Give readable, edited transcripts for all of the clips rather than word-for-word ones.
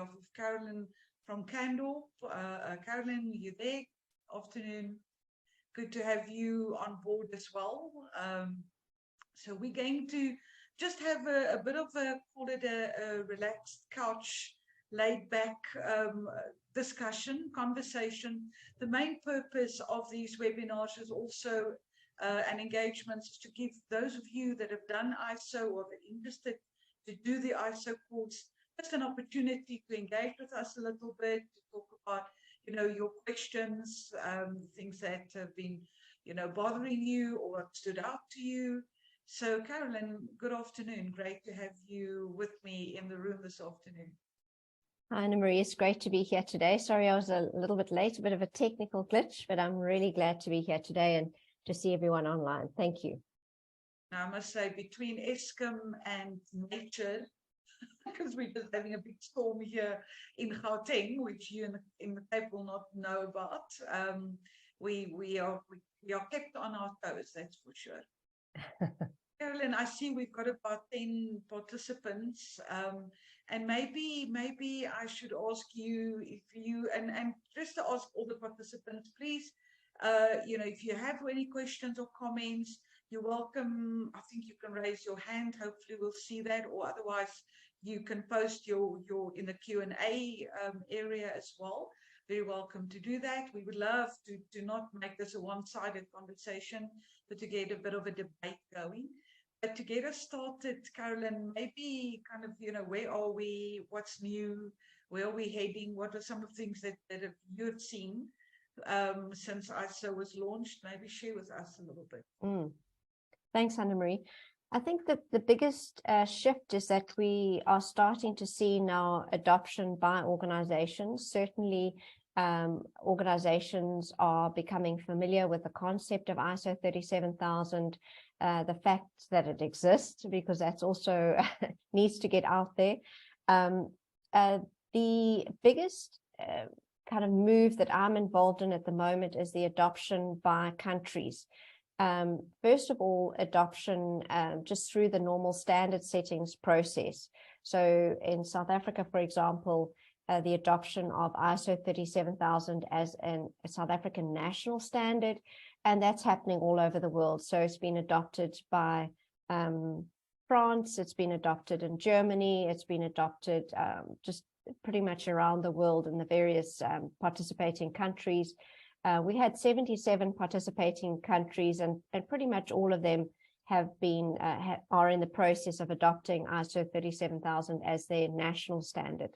behalf of Carolynn from Candor. Carolynn, you there? Afternoon. Good to have you on board as well. So we're going to just have a bit of call it a relaxed couch, laid back discussion, conversation. The main purpose of these webinars is also and engagements is to give those of you that have done ISO or are interested to do the ISO course just an opportunity to engage with us a little bit, to talk about, you know, your questions, things that have been, you know, bothering you or what stood out to you. So, Carolynn, good afternoon. Great to have you with me in the room this afternoon. Hi, Annamarie. It's great to be here today. Sorry, I was a little bit late, a bit of a technical glitch, but I'm really glad to be here today and to see everyone online. Thank you. Now, I must say, between Eskom and nature, because we're just having a big storm here in Gauteng, which you in the Cape will not know about, we are kept on our toes, that's for sure. Carolynn, I see we've got about 10 participants, and maybe I should ask you if you, and just to ask all the participants, please, you know, if you have any questions or comments, you're welcome. I think you can raise your hand. Hopefully we'll see that, or otherwise you can post your in the Q&A area as well. Very welcome to do that. We would love to not make this a one-sided conversation, but to get a bit of a debate going. But to get us started, Carolynn, maybe kind of, you know, where are we? What's new? Where are we heading? What are some of the things that you have seen since ISO was launched? Maybe share with us a little bit. Thanks, Annamarie. I think that the biggest shift is that we are starting to see now adoption by organizations. Certainly, organizations are becoming familiar with the concept of ISO 37000, the fact that it exists, because that's also needs to get out there. The biggest kind of move that I'm involved in at the moment is the adoption by countries. First of all, adoption just through the normal standard settings process. So in South Africa, for example, the adoption of ISO 37000 as a South African national standard, and that's happening all over the world. So it's been adopted by France, it's been adopted in Germany, it's been adopted just pretty much around the world in the various participating countries. We had 77 participating countries, and pretty much all of them have been are in the process of adopting ISO 37000 as their national standard.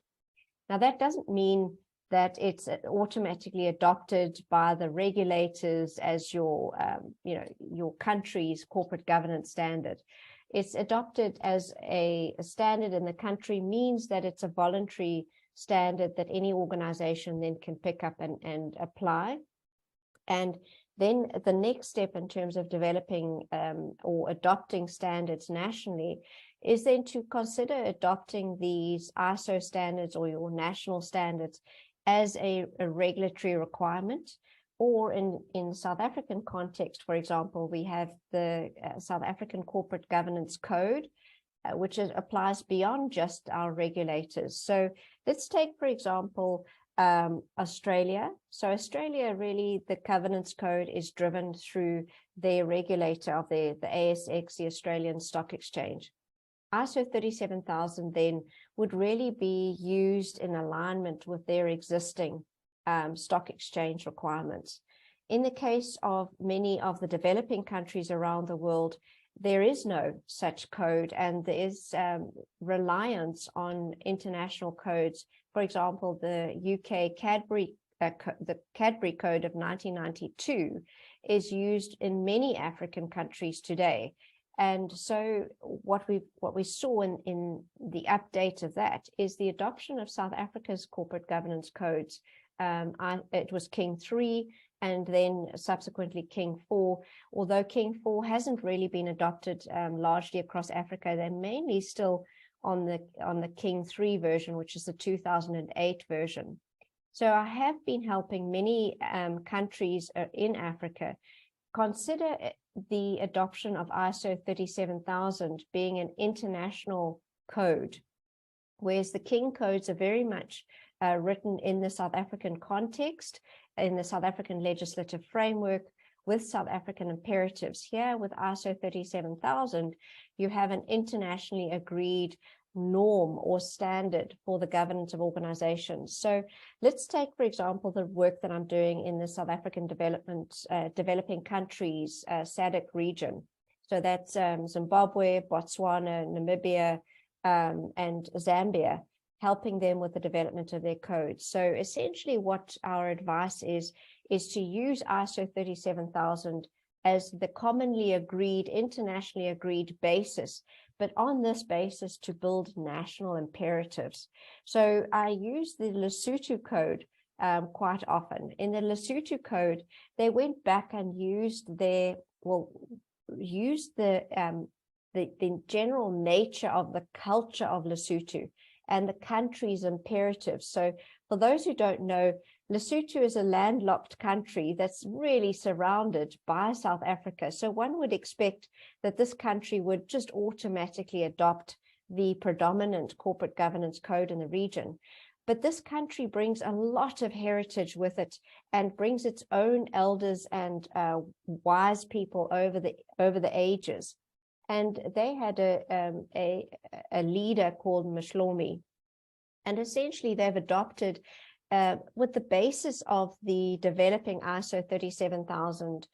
Now, that doesn't mean that it's automatically adopted by the regulators as your, you know, your country's corporate governance standard. It's adopted as a standard in the country, means that it's a voluntary standard that any organization then can pick up and apply. And then the next step in terms of developing or adopting standards nationally is then to consider adopting these ISO standards or your national standards as a regulatory requirement. Or in South African context, for example, we have the South African Corporate Governance Code, which applies beyond just our regulators. So let's take, for example, Australia. So Australia, really, the governance code is driven through their regulator of the ASX, the Australian Stock Exchange. ISO 37000 then would really be used in alignment with their existing stock exchange requirements. In the case of many of the developing countries around the world, there is no such code, and there is reliance on international codes. For example, the UK Cadbury, the Cadbury Code of 1992 is used in many African countries today. And so what we saw in the update of that is the adoption of South Africa's corporate governance codes. It was King 3 and then subsequently King 4. Although King 4 hasn't really been adopted largely across Africa, they're mainly still on the King 3 version, which is the 2008 version. So I have been helping many countries in Africa consider the adoption of ISO 37000 being an international code whereas the King codes are very much written in the South African context, in the South African legislative framework, with South African imperatives. Here with ISO 37000, you have an internationally agreed norm or standard for the governance of organizations. So let's take, for example, the work that I'm doing in the South African developing countries, SADC region. So that's Zimbabwe, Botswana, Namibia, and Zambia, helping them with the development of their codes. So essentially what our advice is to use ISO 37000 as the commonly agreed, internationally agreed basis, but on this basis to build national imperatives. So I use the Lesotho code quite often. In the Lesotho code, they went back and used the general nature of the culture of Lesotho and the country's imperatives. So for those who don't know, Lesotho is a landlocked country that's really surrounded by South Africa. So one would expect that this country would just automatically adopt the predominant corporate governance code in the region. But this country brings a lot of heritage with it and brings its own elders and wise people over the ages. And they had a leader called Mashlomi. And essentially they've adopted, with the basis of the developing ISO 37000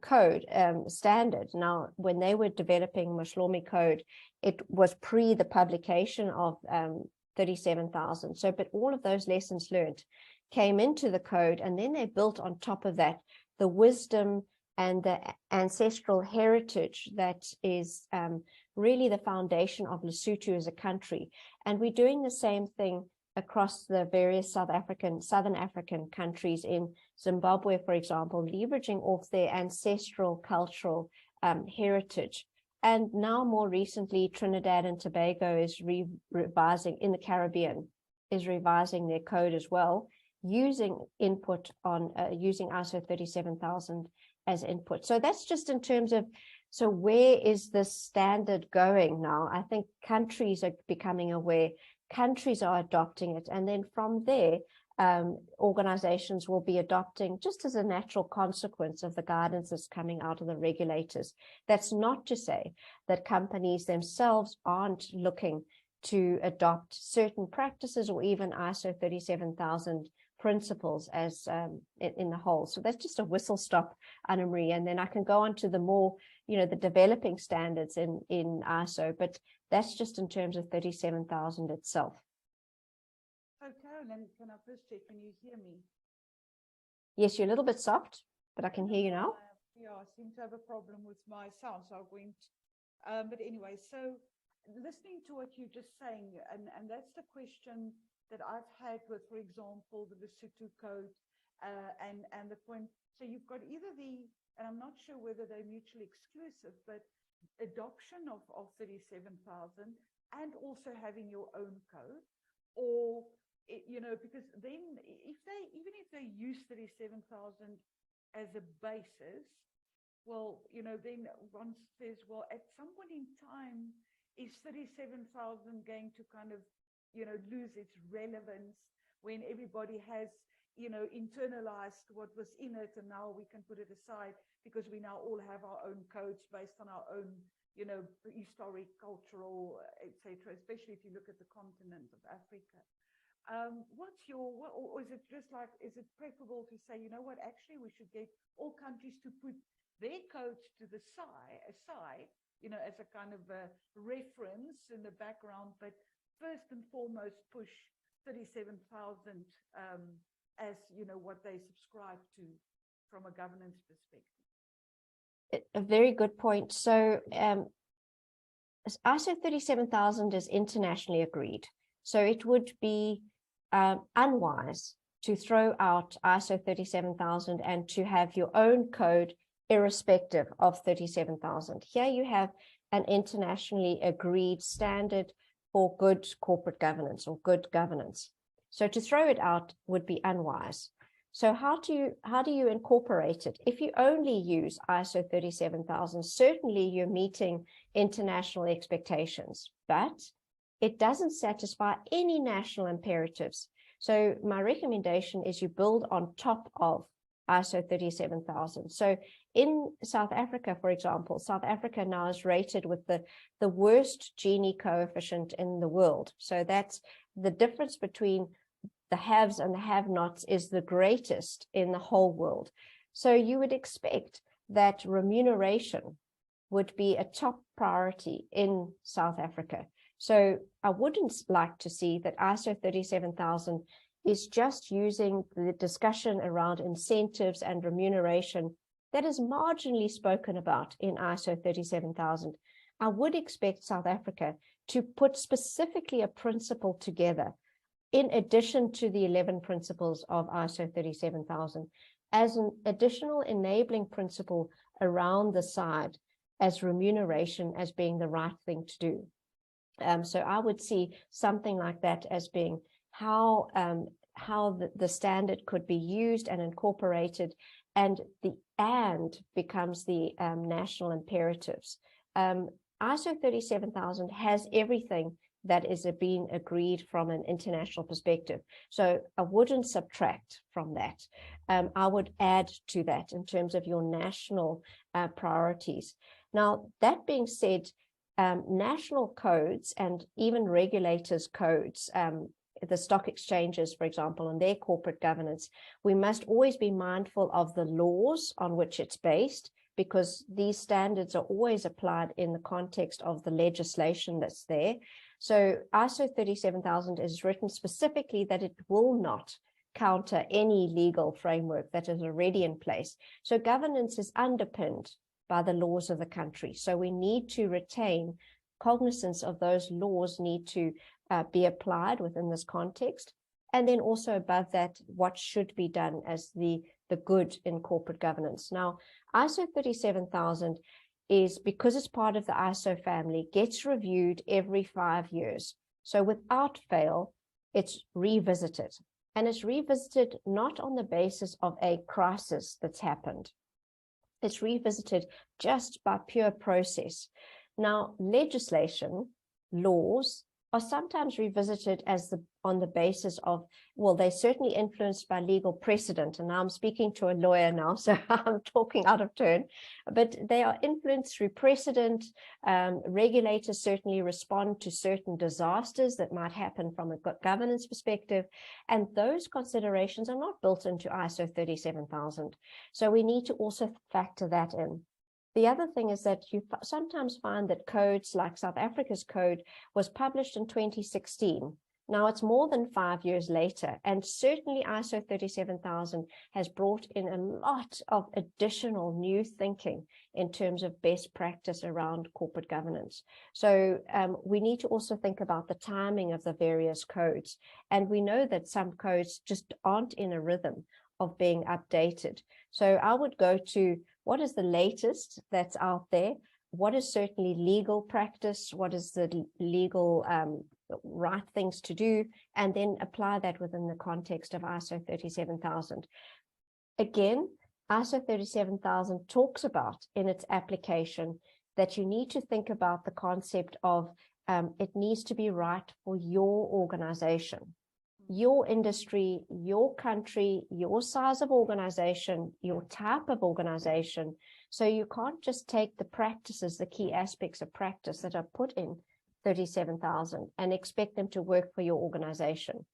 code standard. Now, when they were developing Mashlomi code, it was pre the publication of 37000. So, but all of those lessons learned came into the code, and then they built on top of that the wisdom and the ancestral heritage that is really the foundation of Lesotho as a country. And we're doing the same thing across the various Southern African countries. In Zimbabwe, for example, leveraging off their ancestral cultural heritage. And now more recently, Trinidad and Tobago is revising, in the Caribbean, is revising their code as well, using input on, using ISO 37000 as input. So that's just in terms of, so where is this standard going now? I think countries are becoming aware, countries are adopting it, and then from there, organizations will be adopting just as a natural consequence of the guidance that's coming out of the regulators. That's not to say that companies themselves aren't looking to adopt certain practices or even ISO 37000 principles as in the whole. So that's just a whistle stop, Annamarie, and then I can go on to the more, the developing standards in ISO, but that's just in terms of 37000 itself. So Carolynn, can I first check, can you hear me? Yes, you're a little bit soft, but I can hear you now. Yeah, I seem to have a problem with my sound, so I went, but anyway, so listening to what you're just saying, and that's the question that I've had with, for example, the Lesotho code, and the point, so you've got either and I'm not sure whether they're mutually exclusive, but adoption of 37000 and also having your own code, or, because then even if they use 37000 as a basis, well, then one says, well, at some point in time, is 37000 going to kind of, lose its relevance when everybody has, internalized what was in it, and now we can put it aside because we now all have our own codes based on our own, historic, cultural, etc., especially if you look at the continent of Africa. Or is it just like, is it preferable to say, actually we should get all countries to put their codes to the aside, as a kind of a reference in the background, but first and foremost push 37000 as what they subscribe to from a governance perspective? A very good point. So ISO 37000 is internationally agreed. So it would be unwise to throw out ISO 37000 and to have your own code irrespective of 37000. Here you have an internationally agreed standard for good corporate governance or good governance. So to throw it out would be unwise. So how do you incorporate it? If you only use ISO 37000, certainly you're meeting international expectations. But it doesn't satisfy any national imperatives. So my recommendation is you build on top of ISO 37000. So in South Africa, for example, South Africa now is rated with the worst Gini coefficient in the world. So that's the difference between the haves and the have-nots is the greatest in the whole world. So you would expect that remuneration would be a top priority in South Africa. So I wouldn't like to see that ISO 37000 is just using the discussion around incentives and remuneration that is marginally spoken about in ISO 37000. I would expect South Africa to put specifically a principle together in addition to the 11 principles of ISO 37000 as an additional enabling principle around the side as remuneration as being the right thing to do. So I would see something like that as being how the standard could be used and incorporated, and the and becomes the national imperatives. ISO 37000 has everything that is being agreed from an international perspective. So I wouldn't subtract from that. I would add to that in terms of your national priorities. Now, that being said, national codes and even regulators' codes, the stock exchanges, for example, and their corporate governance, we must always be mindful of the laws on which it's based, because these standards are always applied in the context of the legislation that's there. So ISO 37000 is written specifically that it will not counter any legal framework that is already in place. So governance is underpinned by the laws of the country. So we need to retain cognizance of those laws need to be applied within this context. And then also above that, what should be done as the good in corporate governance. Now, ISO 37000 is, because it's part of the ISO family, gets reviewed every 5 years. So without fail, it's revisited. And it's revisited not on the basis of a crisis that's happened. It's revisited just by pure process. Now, legislation, laws, are sometimes revisited on the basis of, well, they're certainly influenced by legal precedent. And now I'm speaking to a lawyer now, so I'm talking out of turn. But they are influenced through precedent. Regulators certainly respond to certain disasters that might happen from a governance perspective. And those considerations are not built into ISO 37000. So we need to also factor that in. The other thing is that you sometimes find that codes like South Africa's code was published in 2016. Now it's more than 5 years later, and certainly ISO 37000 has brought in a lot of additional new thinking in terms of best practice around corporate governance. So we need to also think about the timing of the various codes. And we know that some codes just aren't in a rhythm of being updated. So I would go to what is the latest that's out there? What is certainly legal practice? What is the legal right things to do? And then apply that within the context of ISO 37000. Again, ISO 37000 talks about in its application that you need to think about the concept of it needs to be right for your organization, your industry, your country, your size of organization, your type of organization. So you can't just take the practices, the key aspects of practice that are put in 37000 and expect them to work for your organization.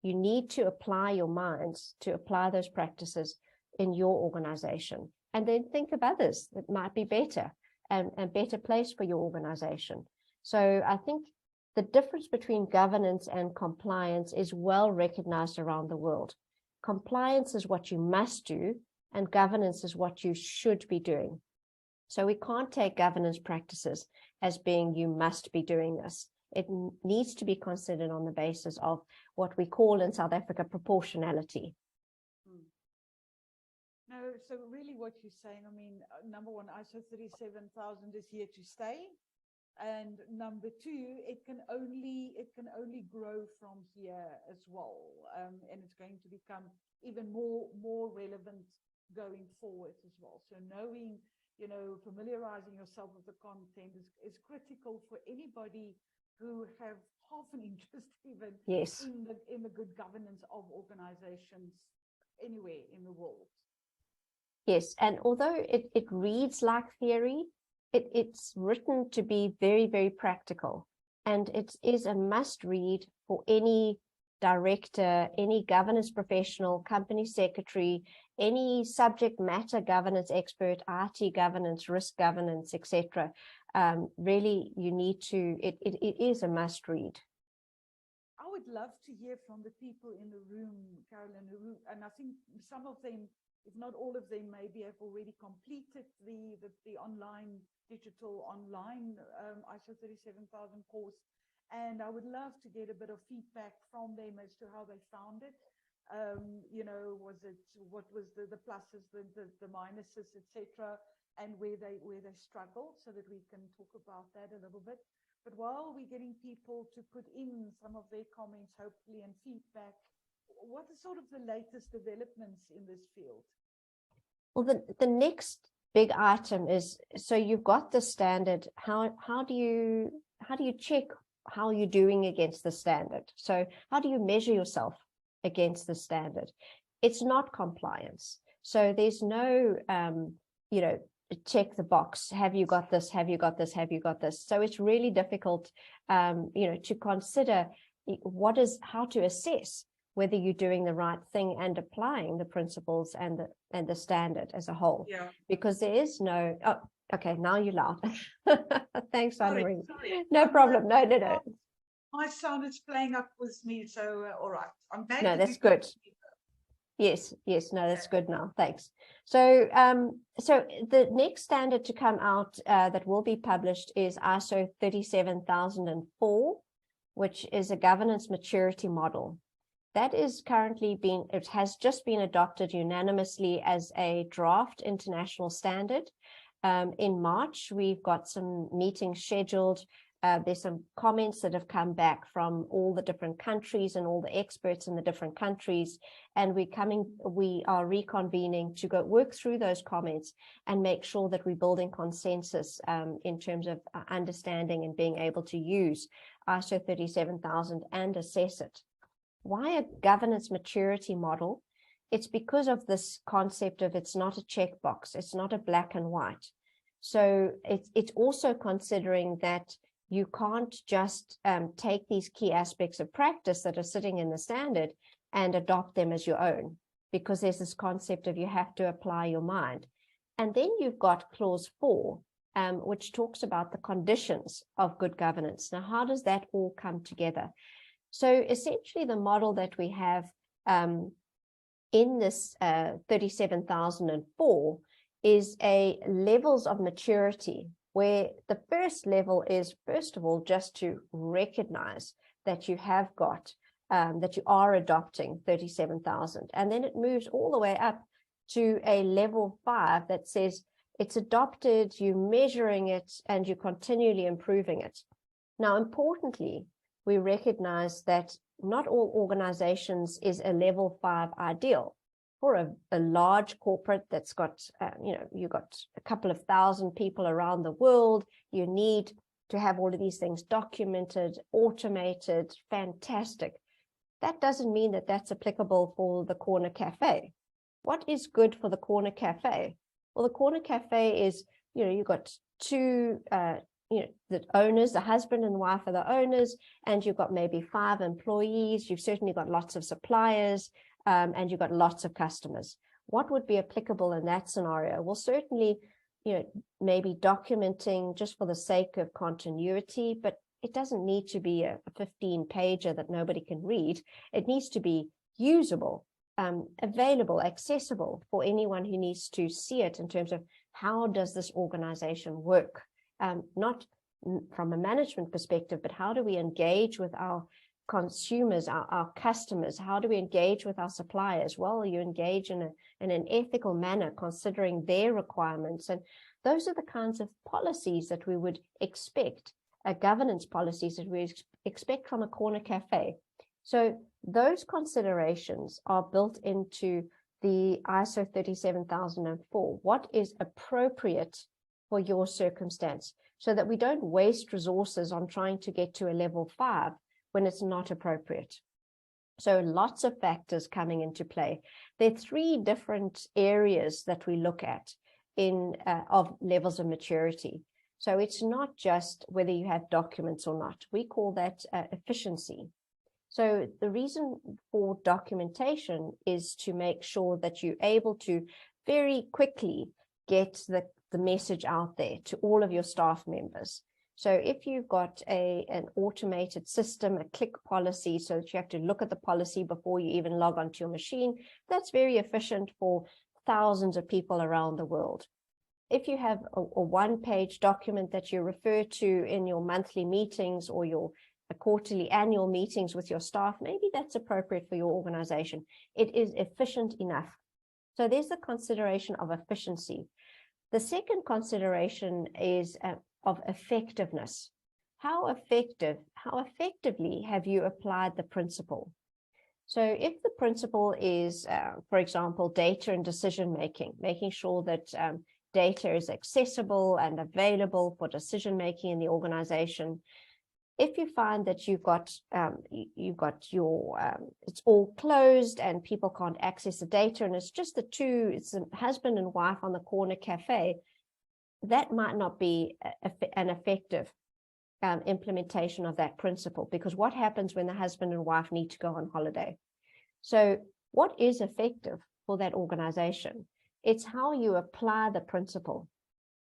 You need to apply your minds to apply those practices in your organization, and then think of others that might be better and better place for your organization. So I think the difference between governance and compliance is well recognized around the world. Compliance is what you must do, and governance is what you should be doing. So we can't take governance practices as being you must be doing this. It needs to be considered on the basis of what we call in South Africa proportionality. No, so really what you're saying, I mean, number one, ISO 37000 is here to stay. And number two, it can only grow from here as well, and it's going to become even more relevant going forward as well. So knowing, familiarizing yourself with the content is critical for anybody who have half an interest even Yes. in the good governance of organizations anywhere in the world. Yes, and although it reads like theory, it's written to be very, very practical. And it is a must read for any director, any governance professional, company secretary, any subject matter governance expert, IT governance, risk governance, etc. Really, you need to, it is a must read. I would love to hear from the people in the room, Carolynn, and I think some of them, if not all of them, maybe have already completed the online, digital online ISO 37000 course. And I would love to get a bit of feedback from them as to how they found it. You know, what was the pluses, the minuses, etc., and where they struggled, so that we can talk about that a little bit. But while we're getting people to put in some of their comments, hopefully, and feedback, what are sort of the latest developments in this field? Well, the next big item is, so you've got the standard. How do you check how you're doing against the standard? So how do you measure yourself against the standard? It's not compliance. So there's no, you know, check the box. Have you got this? Have you got this? Have you got this? So it's really difficult, you know, to consider how to assess whether you're doing the right thing and applying the principles and the standard as a whole. Yeah. Because there is no, oh, okay, now you're loud. Thanks, Annamarie. Sorry. No problem. No. My sound is playing up with me, so all right. I'm glad. No, that's good. Yes, no, that's good now. Thanks. So, so the next standard to come out that will be published is ISO 37004, which is a governance maturity model. That is currently it has just been adopted unanimously as a draft international standard. In March, we've got some meetings scheduled. There's some comments that have come back from all the different countries and all the experts in the different countries. And we are reconvening to go work through those comments and make sure that we're building consensus in terms of understanding and being able to use ISO 37000 and assess it. Why a governance maturity model? It's because of this concept of it's not a checkbox, it's not a black and white. So it's also considering that you can't just take these key aspects of practice that are sitting in the standard and adopt them as your own, because there's this concept of you have to apply your mind. And then you've got clause 4, which talks about the conditions of good governance. Now, how does that all come together? So essentially, the model that we have in this 37004 is a levels of maturity, where the first level is, first of all, just to recognize that you have got, that you are adopting 37000. And then it moves all the way up to a level 5 that says it's adopted, you're measuring it, and you're continually improving it. Now, importantly, we recognize that not all organizations is a level 5 ideal. For a large corporate that's got, you know, you've got a couple of thousand people around the world, you need to have all of these things documented, automated, fantastic. That doesn't mean that that's applicable for the corner cafe. What is good for the corner cafe? Well, the corner cafe is, you know, you've got two, you know, the owners, the husband and wife are the owners, and you've got maybe 5 employees. You've certainly got lots of suppliers, and you've got lots of customers. What would be applicable in that scenario? Well, certainly, you know, maybe documenting just for the sake of continuity, but it doesn't need to be a 15-pager that nobody can read. It needs to be usable, available, accessible for anyone who needs to see it in terms of how does this organization work? Not from a management perspective, but how do we engage with our consumers, our customers? How do we engage with our suppliers? Well, you engage in an ethical manner, considering their requirements. And those are the kinds of policies that we would expect, governance policies that we expect from a corner cafe. So those considerations are built into the ISO 37004. What is appropriate for your circumstance, so that we don't waste resources on trying to get to a level 5 when it's not appropriate. So lots of factors coming into play. There are 3 different areas that we look at of levels of maturity. So it's not just whether you have documents or not. We call that efficiency. So the reason for documentation is to make sure that you're able to very quickly get the message out there to all of your staff members. So if you've got an automated system, a click policy, so that you have to look at the policy before you even log onto your machine, that's very efficient for thousands of people around the world. If you have a one-page document that you refer to in your monthly meetings or your quarterly annual meetings with your staff, maybe that's appropriate for your organization. It is efficient enough. So there's the consideration of efficiency. The second consideration is of effectiveness. How effectively have you applied the principle? So if the principle is, for example, data and decision making, making sure that data is accessible and available for decision making in the organization. If you find that you've got your it's all closed and people can't access the data, and it's just it's a husband and wife on the corner cafe, that might not be an effective implementation of that principle, because what happens when the husband and wife need to go on holiday? So what is effective for that organization? It's how you apply the principle.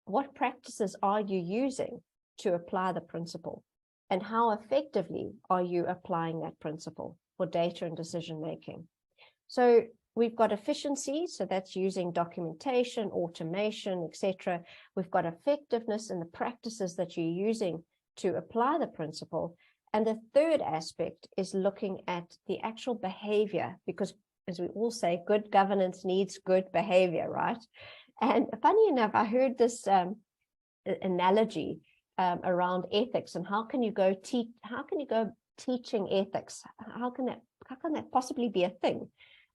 What practices are you using to apply the principle? And how effectively are you applying that principle for data and decision making? So we've got efficiency, so that's using documentation, automation, etc. We've got effectiveness in the practices that you're using to apply the principle. And the third aspect is looking at the actual behavior, because as we all say, good governance needs good behavior, right? And funny enough, I heard this analogy around ethics, and how can you go teaching ethics? How can that possibly be a thing?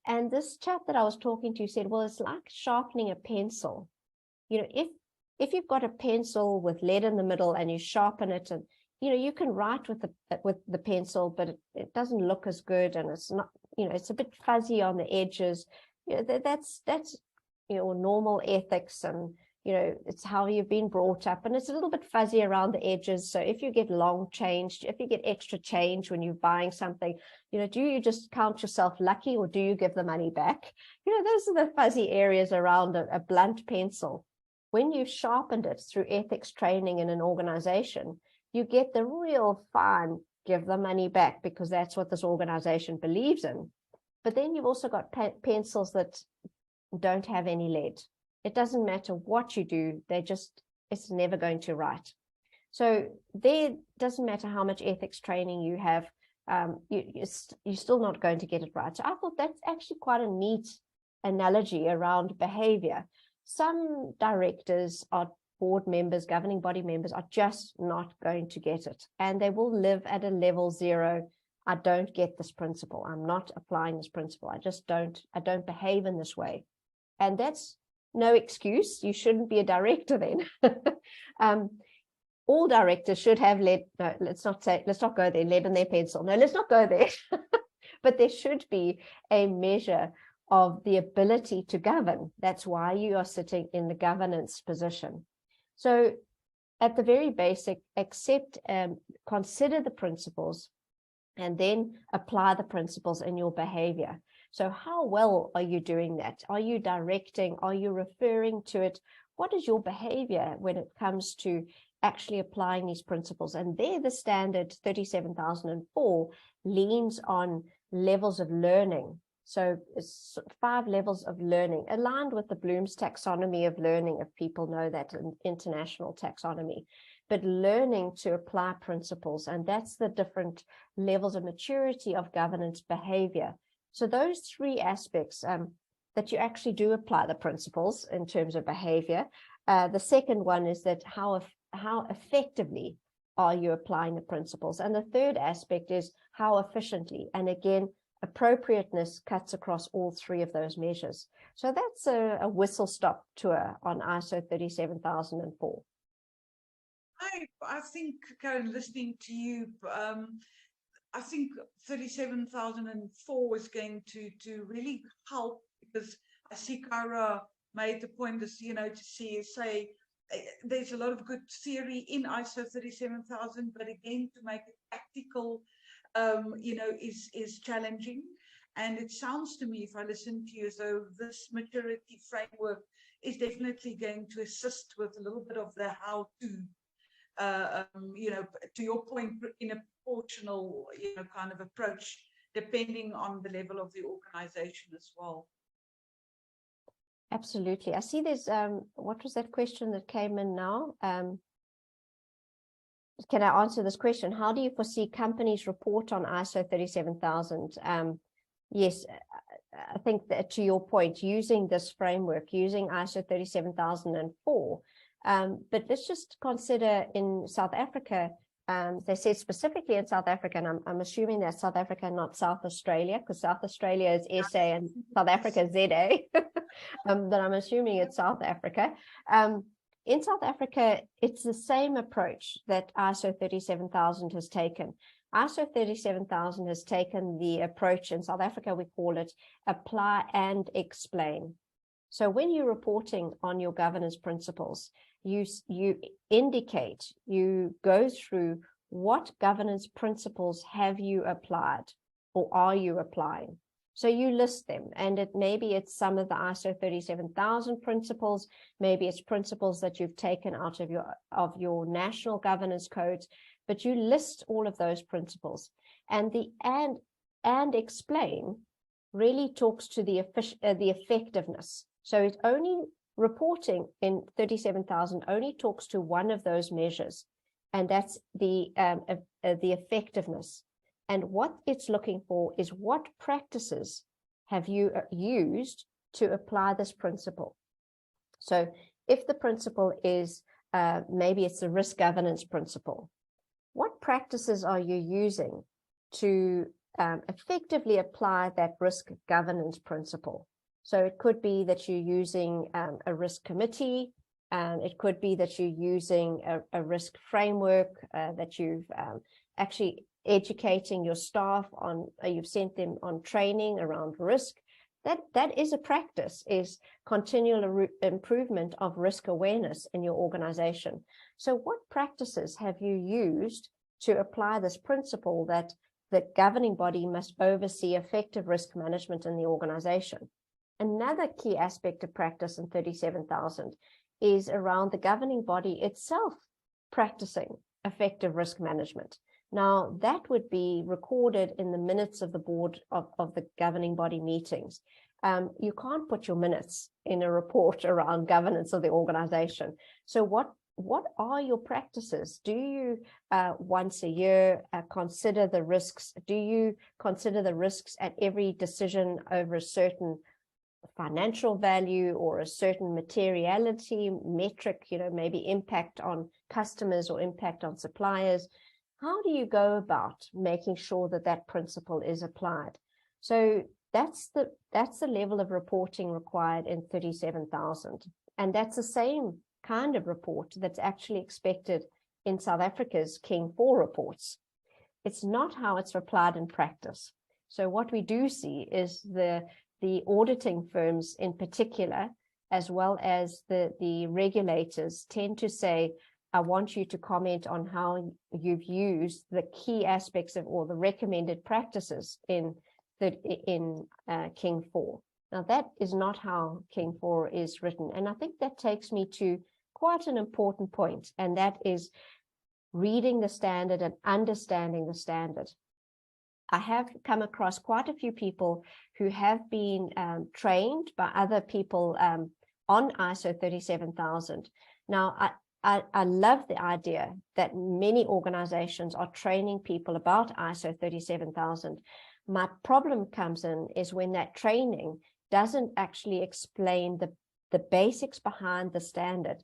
And this chap that I was talking to said, well, it's like sharpening a pencil. You know, if you've got a pencil with lead in the middle and you sharpen it, and you can write with the pencil, but it doesn't look as good, and it's not, it's a bit fuzzy on the edges. That's normal ethics, and it's how you've been brought up, and it's a little bit fuzzy around the edges. So if you get long change, if you get extra change when you're buying something, do you just count yourself lucky, or do you give the money back? Those are the fuzzy areas around a blunt pencil. When you've sharpened it through ethics training in an organization, you get the real fine, give the money back, because that's what this organization believes in. But then you've also got pencils that don't have any lead. It doesn't matter what you do, it's never going to write. So there doesn't matter how much ethics training you have, you're still not going to get it right. So I thought that's actually quite a neat analogy around behavior. Some directors are board members, governing body members are just not going to get it, and they will live at a level 0. I don't get this principle. I'm not applying this principle. I don't behave in this way. And that's no excuse. You shouldn't be a director then. All directors should have lead. No, let's not go there, lead in their pencil. No, let's not go there. But there should be a measure of the ability to govern. That's why you are sitting in the governance position. So at the very basic, consider the principles and then apply the principles in your behavior. So how well are you doing that? Are you directing? Are you referring to it? What is your behavior when it comes to actually applying these principles? And there, the standard 37004 leans on levels of learning. So it's 5 levels of learning, aligned with the Bloom's taxonomy of learning, if people know that, an international taxonomy, but learning to apply principles. And that's the different levels of maturity of governance behavior. So those 3 aspects that you actually do apply the principles in terms of behavior. The second one is that how effectively are you applying the principles? And the third aspect is how efficiently. And again, appropriateness cuts across all 3 of those measures. So that's a whistle-stop tour on ISO 37004. I think, Karen, listening to you, I think 37,004 is going to really help, because I see Cara made the point, as you know, to say there's a lot of good theory in ISO 37,000, but again, to make it practical, you know, is challenging. And it sounds to me, if I listen to you, as though this maturity framework is definitely going to assist with a little bit of the how to, you know, to your point, in a proportional, you know, kind of approach, depending on the level of the organization as well. Absolutely. I see there's, what was that question that came in now? Can I answer this question? How do you foresee companies report on ISO 37,000? Yes, I think that to your point, using this framework, using ISO 37,004, but let's just consider in South Africa, they said specifically in South Africa, and I'm assuming that's South Africa, not South Australia, because South Australia is SA and South Africa is ZA, but I'm assuming it's South Africa. In South Africa, it's the same approach that ISO 37,000 has taken. ISO 37,000 has taken the approach, in South Africa we call it apply and explain. So when you're reporting on your governance principles, you indicate, you go through what governance principles have you applied or are you applying. So you list them, and maybe it's some of the ISO 37,000 principles, maybe it's principles that you've taken out of your national governance codes, but you list all of those principles. And the and explain really talks to the effectiveness. So it's only reporting in 37,000 only talks to one of those measures, and that's the effectiveness. And what it's looking for is what practices have you used to apply this principle. So if the principle is, maybe it's the risk governance principle, what practices are you using to effectively apply that risk governance principle? So it could be that you're using a risk committee, it could be that you're using a risk framework, that you've actually educating your staff on, you've sent them on training around risk. That is a practice, is continual improvement of risk awareness in your organization. So what practices have you used to apply this principle that the governing body must oversee effective risk management in the organization? Another key aspect of practice in 37,000 is around the governing body itself practicing effective risk management. Now, that would be recorded in the minutes of the board of the governing body meetings. You can't put your minutes in a report around governance of the organization. So what are your practices? Do you once a year consider the risks? Do you consider the risks at every decision over a certain financial value or a certain materiality metric, you know, maybe impact on customers or impact on suppliers? How do you go about making sure that that principle is applied? So that's the level of reporting required in 37,000. And that's the same kind of report that's actually expected in South Africa's King 4 reports. It's not how it's applied in practice. So what we do see is the auditing firms in particular, as well as the regulators, tend to say, I want you to comment on how you've used the key aspects of all the recommended practices in King 4. Now, that is not how King 4 is written. And I think that takes me to quite an important point, and that is reading the standard and understanding the standard. I have come across quite a few people who have been trained by other people on ISO 37,000. Now, I love the idea that many organizations are training people about ISO 37,000. My problem comes in is when that training doesn't actually explain the basics behind the standard.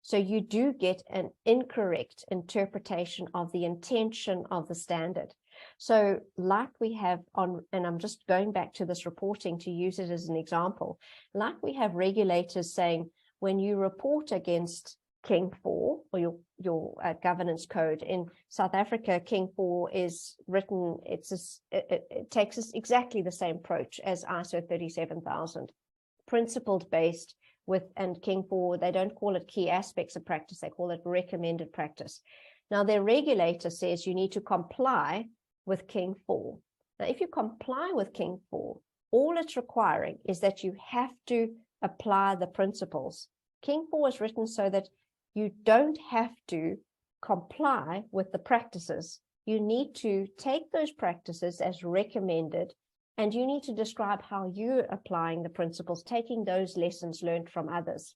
So you do get an incorrect interpretation of the intention of the standard. So like we have on, and I'm just going back to this reporting to use it as an example, like we have regulators saying, when you report against King 4 or your governance code. In South Africa, King 4 is written, it takes us exactly the same approach as ISO 37000, principled based and King 4, they don't call it key aspects of practice, they call it recommended practice. Now, their regulator says you need to comply with King 4. Now, if you comply with King 4, all it's requiring is that you have to apply the principles. King 4 is written so that you don't have to comply with the practices. You need to take those practices as recommended, and you need to describe how you're applying the principles, taking those lessons learned from others.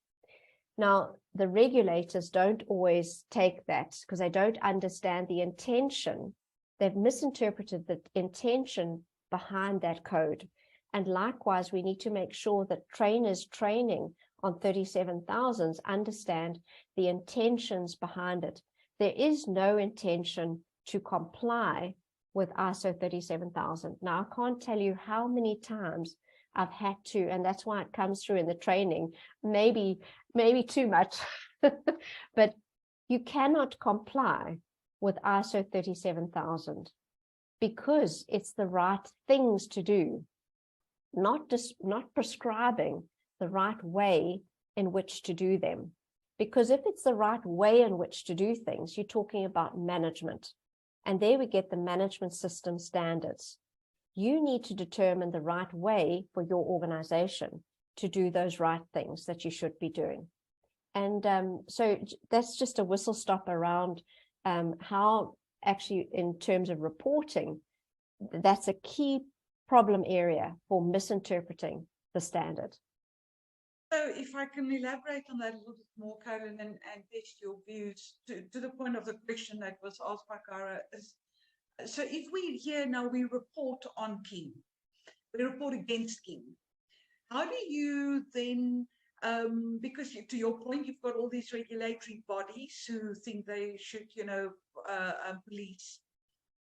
Now, the regulators don't always take that because they don't understand the intention. They've misinterpreted the intention behind that code. And likewise, we need to make sure that trainers training on 37000s understand the intentions behind it. There is no intention to comply with ISO 37000. Now, I can't tell you how many times I've had to, and that's why it comes through in the training, maybe too much, but you cannot comply with ISO 37000 because it's the right things to do, not prescribing the right way in which to do them. Because if it's the right way in which to do things, you're talking about management. And there we get the management system standards. You need to determine the right way for your organization to do those right things that you should be doing. And so that's just a whistle stop around how actually in terms of reporting, that's a key problem area for misinterpreting the standard. So if I can elaborate on that a little bit more, Carolynn, and test your views to the point of the question that was asked by Cara, is, so if we here now, we report on King, we report against King, how do you then, because to your point, you've got all these regulatory bodies who think they should, police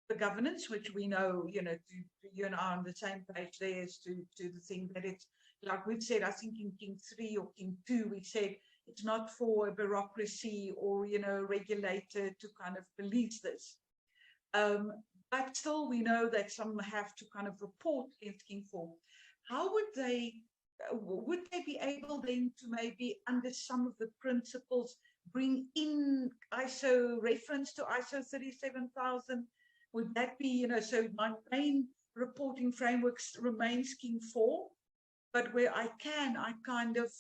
the governance, which we know, you and I are on the same page there as to the thing that it's, like we've said, I think in King 3 or King 2, we said it's not for a bureaucracy or, regulator to kind of police this. But still, we know that some have to kind of report against King 4. How would they be able then to maybe, under some of the principles, bring in ISO reference to ISO 37000? Would that be, so my main reporting framework remains King 4, but where I kind of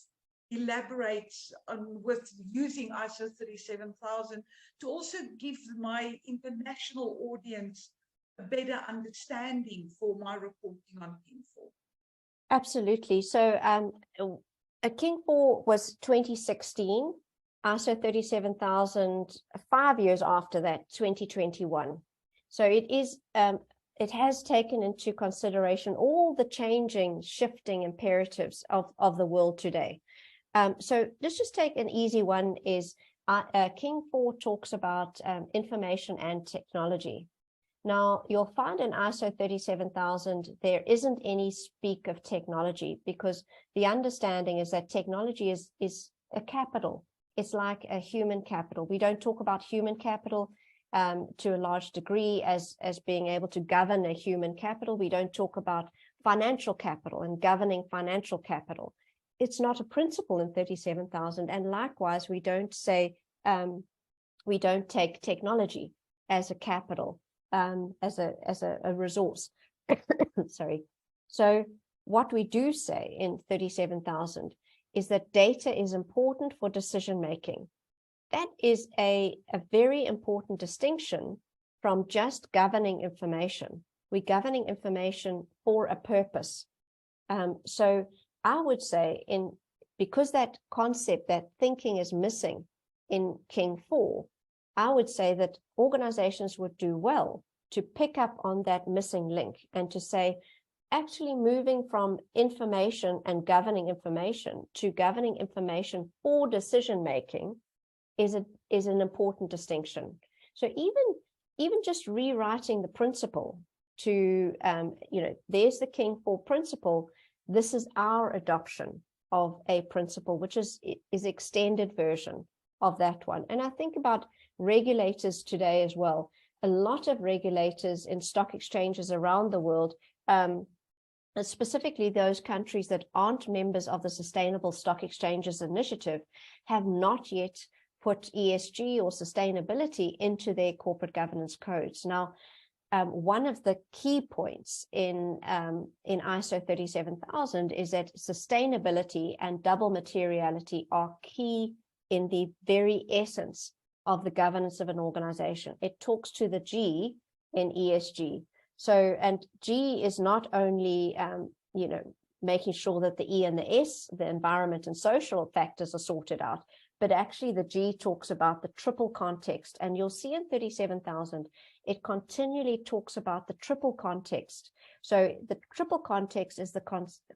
elaborate on with using ISO 37000 to also give my international audience a better understanding for my reporting on King 4. Absolutely. So King 4 was 2016, ISO 37000, 5 years after that, 2021. So it is, it has taken into consideration all the changing, shifting imperatives of the world today. So let's just take an easy one is King 4 talks about information and technology. Now, you'll find in ISO 37000, there isn't any speak of technology because the understanding is that technology is a capital. It's like a human capital. We don't talk about human capital to a large degree as being able to govern a human capital. We don't talk about financial capital and governing financial capital. It's not a principle in 37000. And likewise, we don't say, we don't take technology as a capital, as a resource. Sorry. So what we do say in 37000 is that data is important for decision making. That is a very important distinction from just governing information. We're governing information for a purpose. So I would say because that concept, that thinking is missing in King 4, I would say that organizations would do well to pick up on that missing link and to say, actually moving from information and governing information to governing information for decision making is an important distinction. So even just rewriting the principle to, there's the King 4 principle. This is our adoption of a principle, which is extended version. of that one. And I think about regulators today as well. A lot of regulators in stock exchanges around the world, specifically those countries that aren't members of the Sustainable Stock Exchanges Initiative, have not yet put ESG or sustainability into their corporate governance codes. Now, one of the key points in ISO 37000 is that sustainability and double materiality are key in the very essence of the governance of an organization. It talks to the G in ESG. So, and G is not only, making sure that the E and the S, the environment and social factors, are sorted out, but actually the G talks about the triple context. And you'll see in 37,000, it continually talks about the triple context. So the triple context is the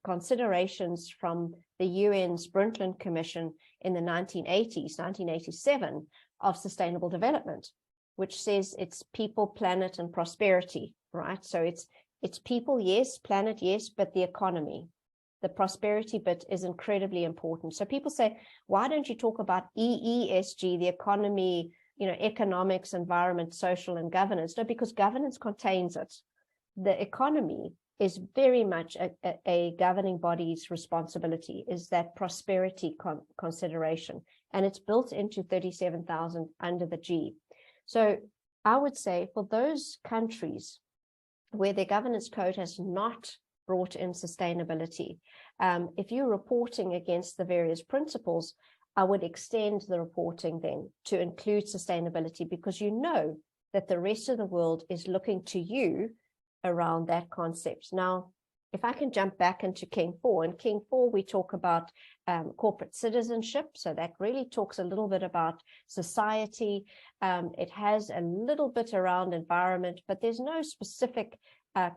considerations from the UN's Brundtland Commission in the 1980s, 1987, of sustainable development, which says it's people, planet, and prosperity, right? So it's people, yes, planet, yes, but the economy. The prosperity bit is incredibly important. So people say, why don't you talk about EESG, the economy, economics, environment, social, and governance? No, because governance contains it. The economy is very much a governing body's responsibility, is that prosperity consideration. And it's built into 37,000 under the G. So I would say for those countries where their governance code has not brought in sustainability, if you're reporting against the various principles, I would extend the reporting then to include sustainability, because you know that the rest of the world is looking to you around that concept. Now, if I can jump back into King 4, in King 4, we talk about corporate citizenship. So that really talks a little bit about society. It has a little bit around environment, but there's no specific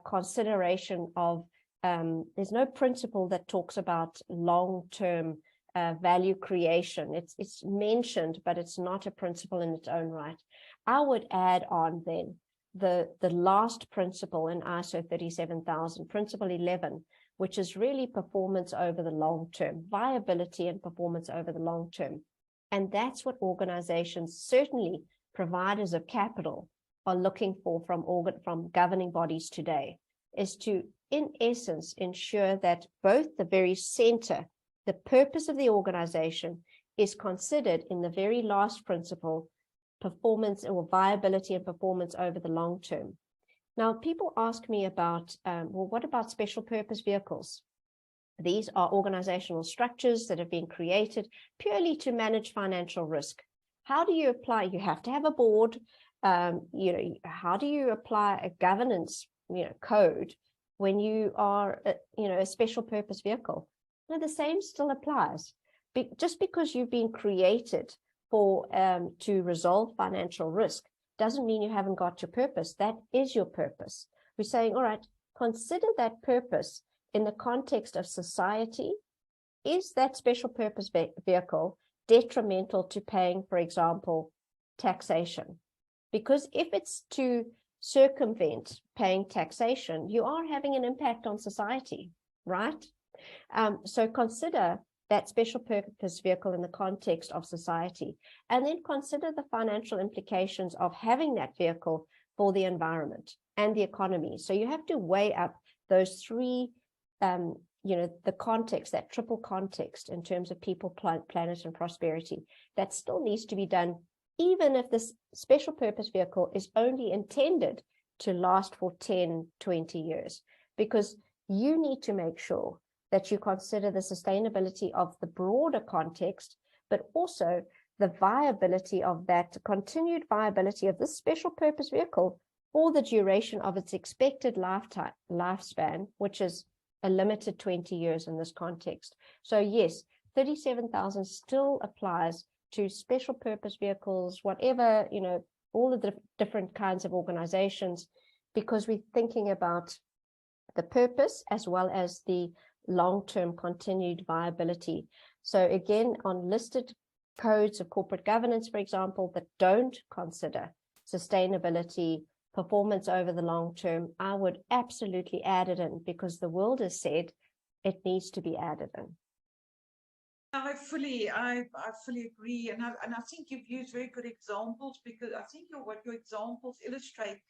consideration of, there's no principle that talks about long-term value creation. It's mentioned, but it's not a principle in its own right. I would add on then the last principle in ISO 37000, principle 11, which is really performance over the long term, viability and performance over the long term. And that's what organizations, certainly providers of capital, are looking for from governing bodies today, is to, in essence, ensure that both the very center, the purpose of the organization, is considered in the very last principle, performance or viability and performance over the long term. Now, people ask me about, well, what about special purpose vehicles? These are organizational structures that have been created purely to manage financial risk. How do you apply? You have to have a board. How do you apply a governance, code when you are, a special purpose vehicle? No, the same still applies. Just because you've been created to resolve financial risk doesn't mean you haven't got your purpose. That is your purpose. We're saying, all right, consider that purpose in the context of society. Is that special purpose vehicle detrimental to paying, for example, taxation? Because if it's to circumvent paying taxation, you are having an impact on society, right? So consider that special purpose vehicle in the context of society, and then consider the financial implications of having that vehicle for the environment and the economy. So you have to weigh up those three, the context, that triple context in terms of people, planet, and prosperity. That still needs to be done, even if this special purpose vehicle is only intended to last for 10, 20 years, because you need to make sure that you consider the sustainability of the broader context, but also the viability of that, continued viability of this special purpose vehicle for the duration of its expected lifespan, which is a limited 20 years in this context. So yes, 37,000 still applies to special purpose vehicles, whatever, all of the different kinds of organizations, because we're thinking about the purpose as well as the long-term continued viability. So again, on listed codes of corporate governance, for example, that don't consider sustainability, performance over the long term, I would absolutely add it in, because the world has said it needs to be added in. I fully agree, and I think you've used very good examples, because I think what your examples illustrate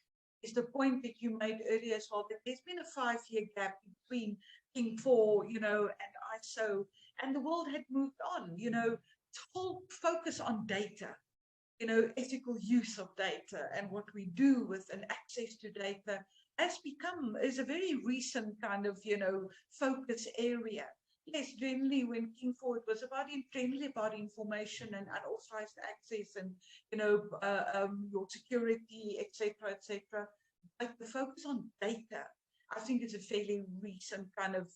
is the point that you made earlier as well, that there's been a 5-year gap between King 4, and ISO, and the world had moved on. Whole focus on data, ethical use of data, and what we do with and access to data is a very recent kind of focus area. Yes, generally when King 4, it was generally about information and unauthorized access and, your security, etc., etc. But the focus on data, I think, is a fairly recent kind of,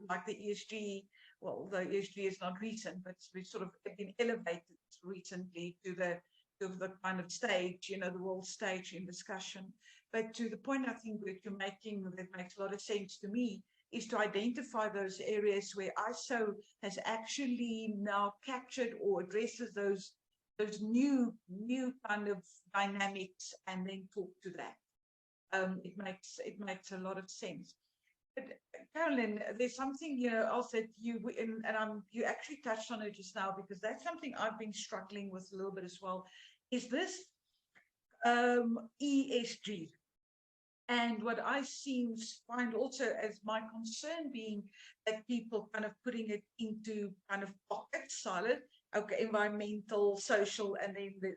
like the ESG. Well, the ESG is not recent, but it's sort of been elevated recently to the kind of stage, the world stage in discussion. But to the point I think that you're making, that makes a lot of sense to me, is to identify those areas where ISO has actually now captured or addresses those new kind of dynamics, and then talk to that. It makes a lot of sense. But Carolynn, there's something else that you actually touched on it just now, because that's something I've been struggling with a little bit as well. Is this ESG? And what I find also as my concern being that people kind of putting it into kind of pockets, solid, okay, environmental, social, and then the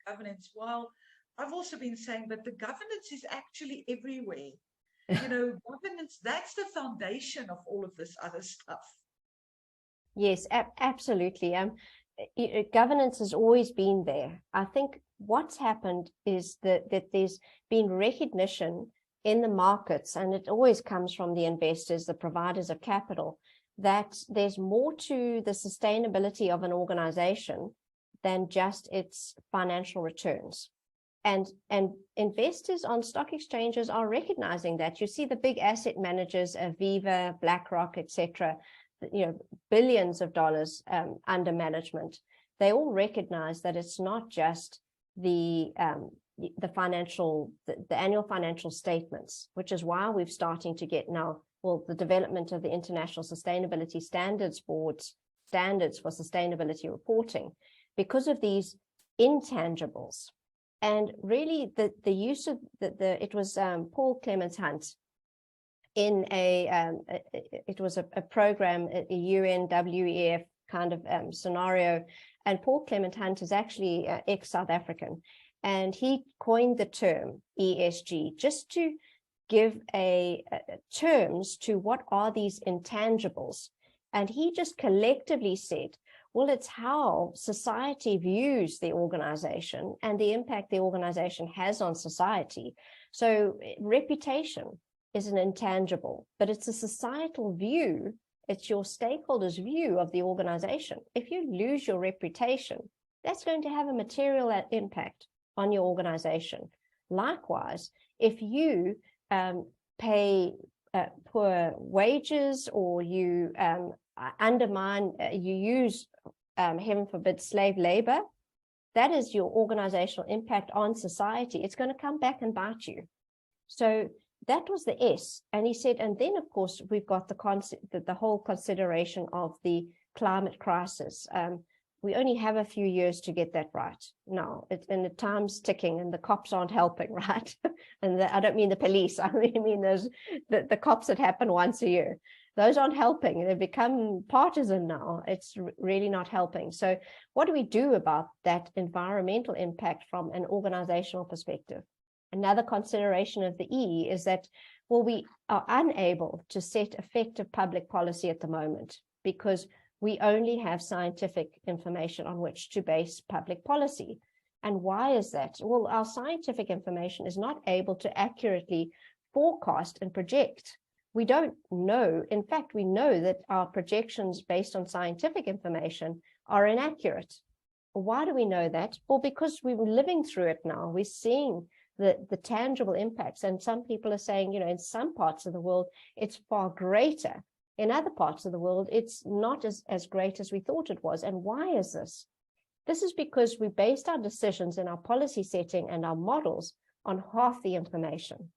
governance. Well, I've also been saying that the governance is actually everywhere. Governance, that's the foundation of all of this other stuff. Yes, absolutely. Governance has always been there. I think what's happened is that there's been recognition in the markets, and it always comes from the investors, the providers of capital, that there's more to the sustainability of an organization than just its financial returns. And investors on stock exchanges are recognizing that. You see the big asset managers, Aviva, BlackRock, etc., billions of dollars under management. They all recognize that it's not just the annual financial statements, which is why we're starting to get now, the development of the International Sustainability Standards Board's standards for sustainability reporting, because of these intangibles. And really the use of it was Paul Clements Hunt in it was a program, a UN WEF kind of scenario. And Paul Clement Hunt is actually ex-South African, and he coined the term ESG just to give terms to what are these intangibles. And he just collectively said, well, it's how society views the organization and the impact the organization has on society. So reputation is an intangible, but it's a societal view. It's your stakeholders' view of the organization. If you lose your reputation, that's going to have a material impact on your organization. Likewise, if you pay poor wages, or you undermine, you use, heaven forbid, slave labor, that is your organizational impact on society. It's going to come back and bite you. So that was the S. And he said, and then of course we've got the whole consideration of the climate crisis. We only have a few years to get that right now. And the time's ticking, and the cops aren't helping, right? And I don't mean the police. I really mean the cops that happen once a year. Those aren't helping. They've become partisan now. It's really not helping. So what do we do about that environmental impact from an organizational perspective? Another consideration of the E is that, well, we are unable to set effective public policy at the moment because we only have scientific information on which to base public policy. And why is that? Well, our scientific information is not able to accurately forecast and project. We don't know. In fact, we know that our projections based on scientific information are inaccurate. Why do we know that? Well, because we were living through it now. We're seeing the tangible impacts. And some people are saying, in some parts of the world, it's far greater. In other parts of the world, it's not as great as we thought it was. And why is this? This is because we based our decisions in our policy setting and our models on half the information.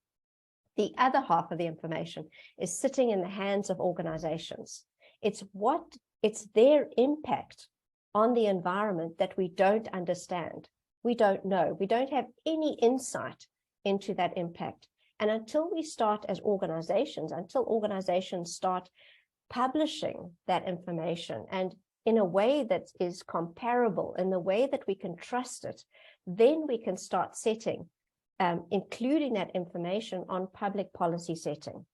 The other half of the information is sitting in the hands of organizations. It's what it's their impact on the environment that we don't understand. We don't know. We don't have any insight into that impact. And until we start as organizations, until organizations start publishing that information and in a way that is comparable, in the way that we can trust it, then we can start setting, including that information on public policy setting.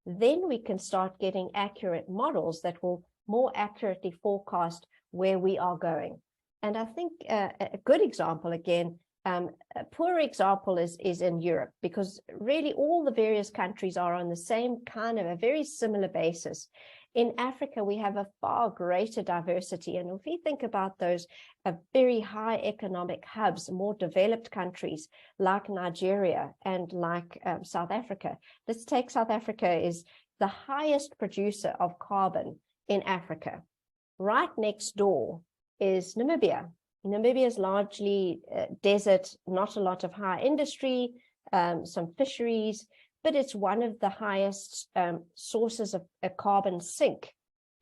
Then we can start getting accurate models that will more accurately forecast where we are going. And I think a good example, again, a poor example is in Europe, because really all the various countries are on the same kind of a very similar basis. In Africa, we have a far greater diversity. And if we think about those very high economic hubs, more developed countries like Nigeria and like South Africa. Let's take South Africa is the highest producer of carbon in Africa. Right next door is Namibia. Namibia is largely desert, not a lot of high industry, some fisheries, but it's one of the highest sources of a carbon sink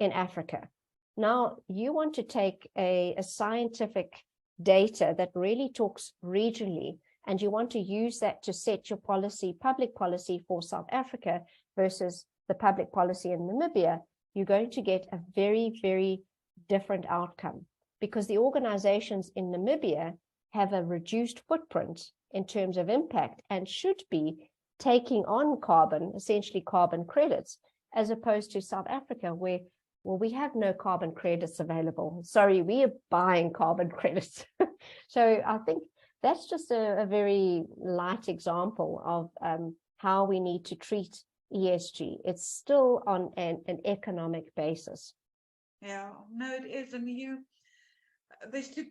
in Africa. Now, you want to take a scientific data that really talks regionally, and you want to use that to set your policy, public policy for South Africa versus the public policy in Namibia, you're going to get a very, very different outcome, because the organizations in Namibia have a reduced footprint in terms of impact and should be taking on carbon, essentially carbon credits, as opposed to South Africa, where, well, we have no carbon credits available. Sorry, we are buying carbon credits. So I think that's just a very light example of how we need to treat ESG. It's still on an economic basis. Yeah, no, it is. And there's two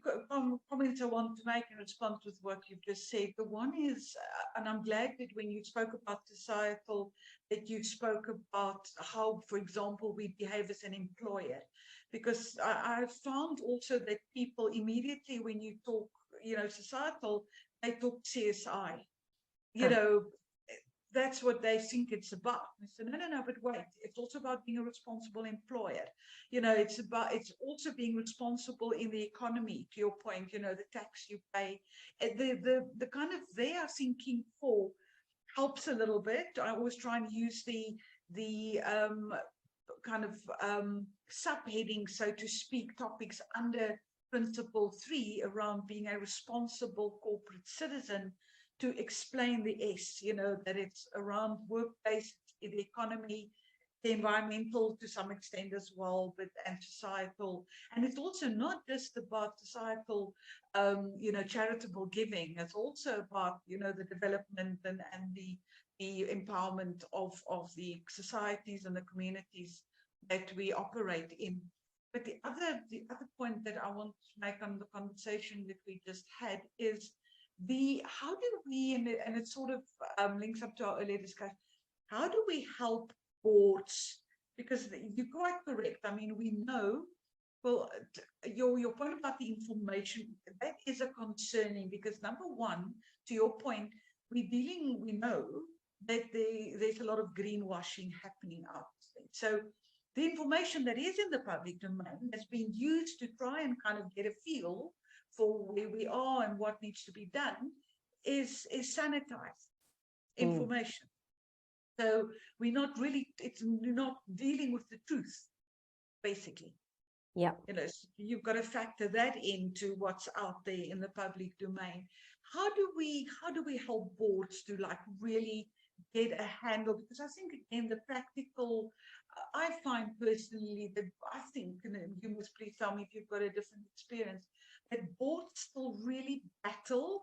comments I want to make in response with what you've just said. The one is, and I'm glad that when you spoke about societal, that you spoke about how, for example, we behave as an employer. Because I found also that people immediately, when you talk, societal, they talk CSI. That's what they think it's about. I said, no, but wait, it's also about being a responsible employer. It's also being responsible in the economy, to your point, the tax you pay. The kind of they are thinking for helps a little bit. I always try and use the kind of subheading, so to speak, topics under Principle 3 around being a responsible corporate citizen, to explain the S, that it's around workplace, the economy, the environmental to some extent as well, and societal. And it's also not just about societal, charitable giving. It's also about, the development and the empowerment of the societies and the communities that we operate in. But the other point that I want to make on the conversation that we just had is how do we, and it sort of links up to our earlier discussion, how do we help boards? Because you're quite correct. I mean, we know, well, your point about the information, that is a concerning, because number one, to your point, we know that there's a lot of greenwashing happening out there. So the information that is in the public domain has been used to try and kind of get a feel for where we are and what needs to be done is sanitized information. So we're not dealing with the truth, basically. Yeah. So you've got to factor that into what's out there in the public domain. How do we help boards to really get a handle? Because I think, again, the practical, I find personally that you must please tell me if you've got a different experience, that boards still really battle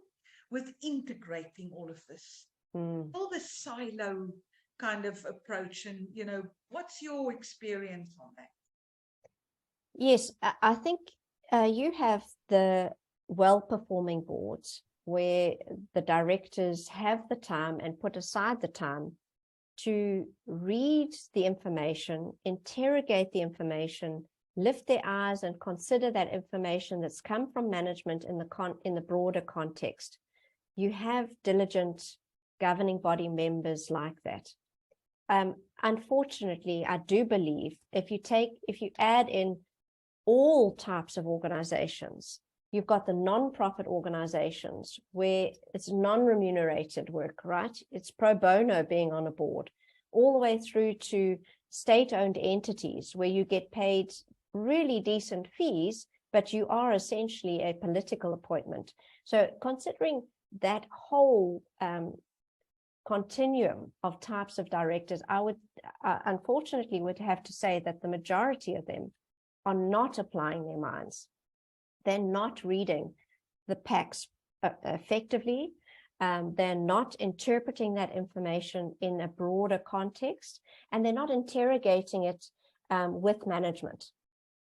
with integrating all of this, all the silo kind of approach. And, what's your experience on that? Yes, I think you have the well-performing boards where the directors have the time and put aside the time to read the information, interrogate the information, lift their eyes and consider that information that's come from management in the broader context. You have diligent governing body members like that. Unfortunately, I do believe if you add in all types of organizations. You've got the non-profit organizations where it's non-remunerated work, right? It's pro bono being on a board, all the way through to state-owned entities where you get paid really decent fees, but you are essentially a political appointment. So considering that whole continuum of types of directors, I would unfortunately would have to say that the majority of them are not applying their minds. They're not reading the packs effectively. They're not interpreting that information in a broader context, and they're not interrogating it with management.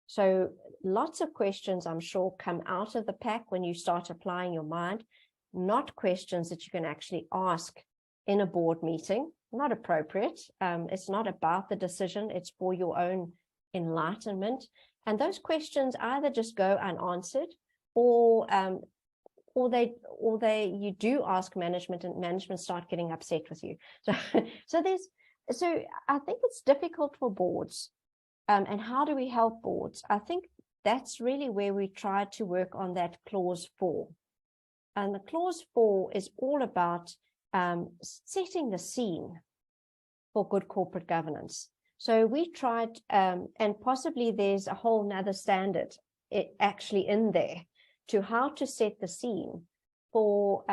So lots of questions, I'm sure, come out of the pack when you start applying your mind, not questions that you can actually ask in a board meeting, not appropriate. It's not about the decision, it's for your own enlightenment. And those questions either just go unanswered, or you do ask management, and management start getting upset with you. So I think it's difficult for boards. And how do we help boards? I think that's really where we try to work on that clause 4. And the clause 4 is all about setting the scene for good corporate governance. So we tried, and possibly there's a whole nother standard actually in there to how to set the scene to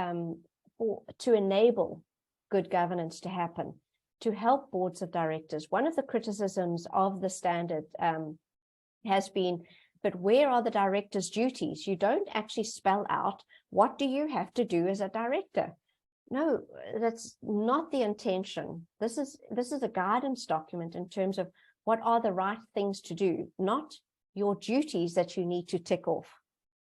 enable good governance to happen, to help boards of directors. One of the criticisms of the standard has been, but where are the director's duties? You don't actually spell out what do you have to do as a director. No, that's not the intention. This is a guidance document in terms of what are the right things to do, not your duties that you need to tick off.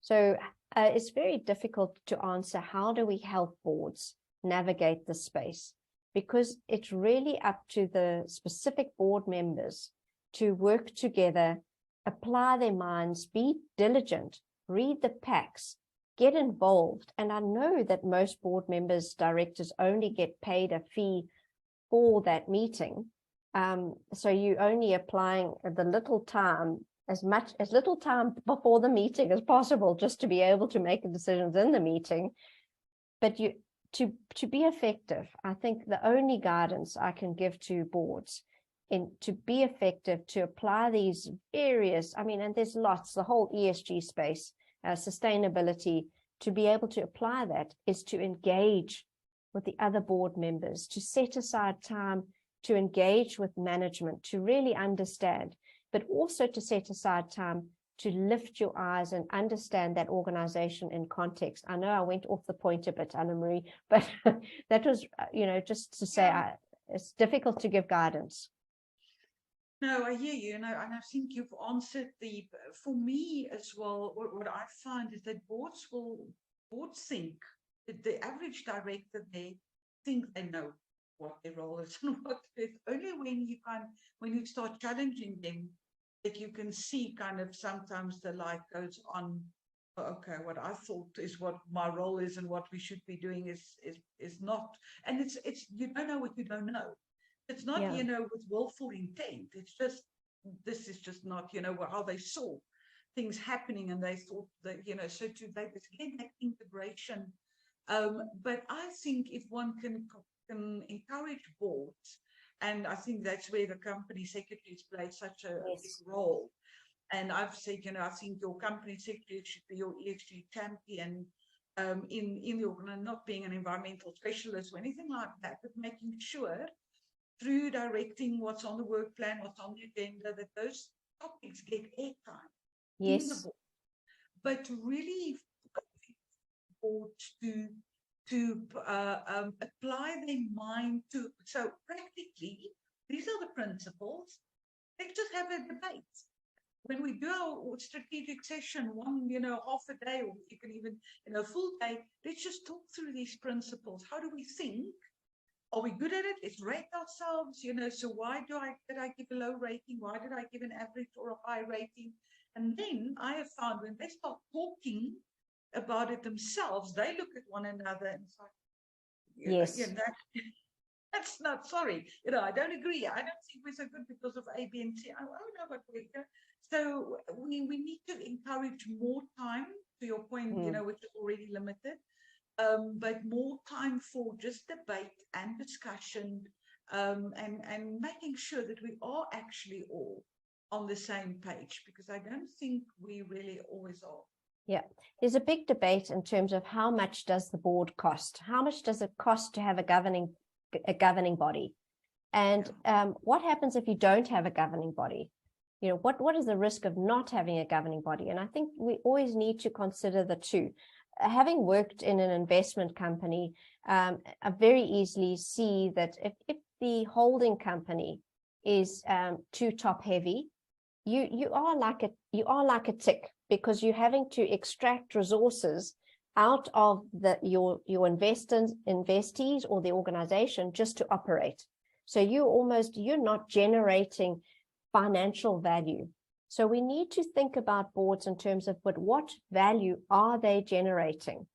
So it's very difficult to answer how do we help boards navigate this space, because it's really up to the specific board members to work together, apply their minds, be diligent, read the packs, get involved. And I know that most board members, directors only get paid a fee for that meeting. So you're only applying the little time, as little time before the meeting as possible, just to be able to make decisions in the meeting. But to be effective, I think the only guidance I can give to boards to be effective, to apply these various, and there's lots, the whole ESG space, sustainability, to be able to apply that is to engage with the other board members, to set aside time to engage with management, to really understand, but also to set aside time to lift your eyes and understand that organization in context. I know I went off the point a bit, Annamarie, but that was, just to say, it's difficult to give guidance. No, I hear you, and I think you've answered for me as well, what I find is that boards think, that the average director, they think they know what their role is and what it is. Only when you start challenging them, that you can see kind of sometimes the light goes on. Okay, what I thought is what my role is and what we should be doing is not. And it's you don't know what you don't know. It's not, with willful intent. It's just, this is just not, how they saw things happening, and they thought that, so they again that integration. But I think if one can encourage boards, and I think that's where the company secretaries play such a big role. And I've said, I think your company secretary should be your ESG champion in the organization, not being an environmental specialist or anything like that, but making sure through directing what's on the work plan, what's on the agenda, that those topics get airtime. Yes. But really boards to apply their mind to, so practically, these are the principles. Let's just have a debate. When we do our strategic session, half a day, or you can even, full day, let's just talk through these principles. How do we think? Are we good at it? Let's rate ourselves, so why did I give a low rating? Why did I give an average or a high rating? And then I have found when they start talking about it themselves, they look at one another and it's like, that's not, sorry, I don't agree. I don't think we're so good because of A, B, and C. Oh no, but So we need to encourage more time, to your point, which is already limited, but more time for just debate and discussion, and making sure that we are actually all on the same page, because I don't think we really always are. Yeah, there's a big debate in terms of how much does the board cost? How much does it cost to have a governing body? And what happens if you don't have a governing body? What is the risk of not having a governing body? And I think we always need to consider the two. Having worked in an investment company, I very easily see that if the holding company is too top heavy, you are like a tick, because you're having to extract resources out of your investees or the organization just to operate. So you're not generating financial value. So we need to think about boards in terms of, but what value are they generating?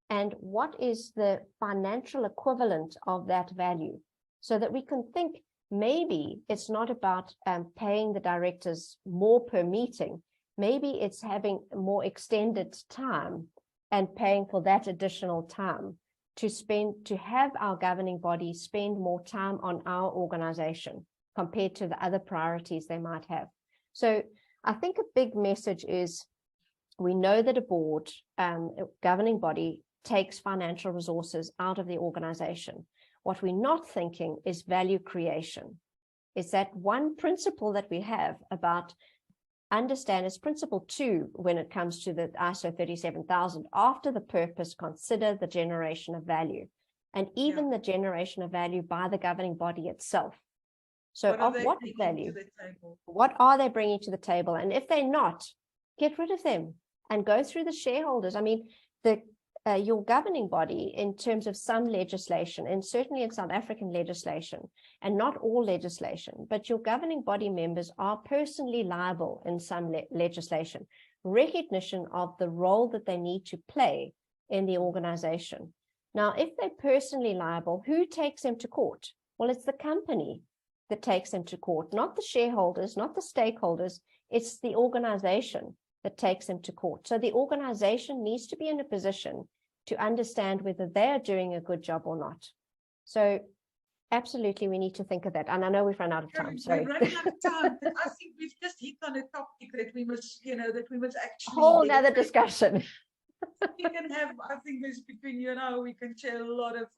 And what is the financial equivalent of that value? So that we can think, maybe it's not about paying the directors more per meeting. Maybe it's having more extended time and paying for that additional time to have our governing body spend more time on our organization compared to the other priorities they might have. So I think a big message is, we know that a board, a governing body, takes financial resources out of the organization. What we're not thinking is value creation. It's that one principle that we have about understand, is principle 2 when it comes to the ISO 37000. After the purpose, consider the generation of value, and even the generation of value by the governing body itself. So what value? What are they bringing to the table? And if they're not, get rid of them and go through the shareholders. I mean, your governing body, in terms of some legislation, and certainly in South African legislation, and not all legislation, but your governing body members are personally liable in some legislation. Recognition of the role that they need to play in the organization. Now, if they're personally liable, who takes them to court? Well, it's the company that takes them to court, not the shareholders, not the stakeholders. It's the organization that takes them to court. So the organization needs to be in a position to understand whether they are doing a good job or not. So absolutely, we need to think of that. And I know we've run out of time. Sorry. We've run out of time, but I think we've just hit on a topic that we must, actually. Whole another discussion. We can have, I think there's between you and I, we can share a lot of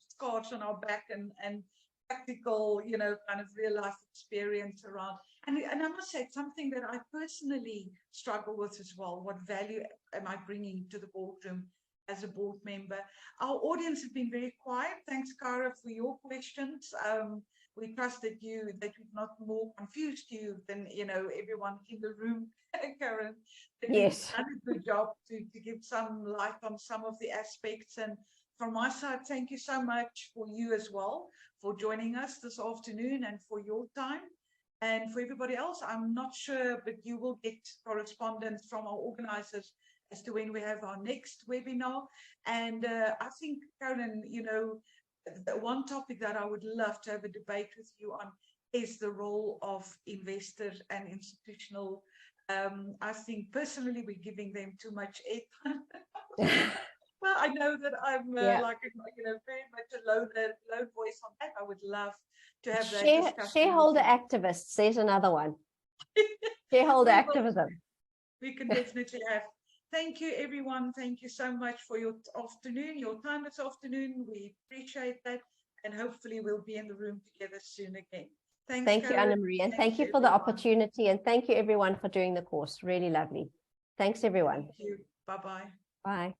scars on our back and practical, kind of real life experience around. And I must say, it's something that I personally struggle with as well. What value am I bringing to the boardroom as a board member? Our audience has been very quiet. Thanks, Cara, for your questions. We trust that we've not more confused you than, everyone in the room, Karen. Yes. You've done a good job to give some light on some of the aspects. And from my side, thank you so much for you as well, for joining us this afternoon and for your time. And for everybody else, I'm not sure, but you will get correspondence from our organizers as to when we have our next webinar. And I think, Carolynn, the one topic that I would love to have a debate with you on is the role of investor and institutional. I think personally we're giving them too much airtime. Well, I know that I'm very much a lone voice on that. I would love to have that discussion. Shareholder activists, there's another one. Shareholder activism. We can definitely have. Thank you, everyone. Thank you so much for your time this afternoon. We appreciate that. And hopefully we'll be in the room together soon again. Thank you, Annamarie. And thank you for the opportunity. And thank you, everyone, for doing the course. Really lovely. Thanks, everyone. Thank you. Bye-bye. Bye.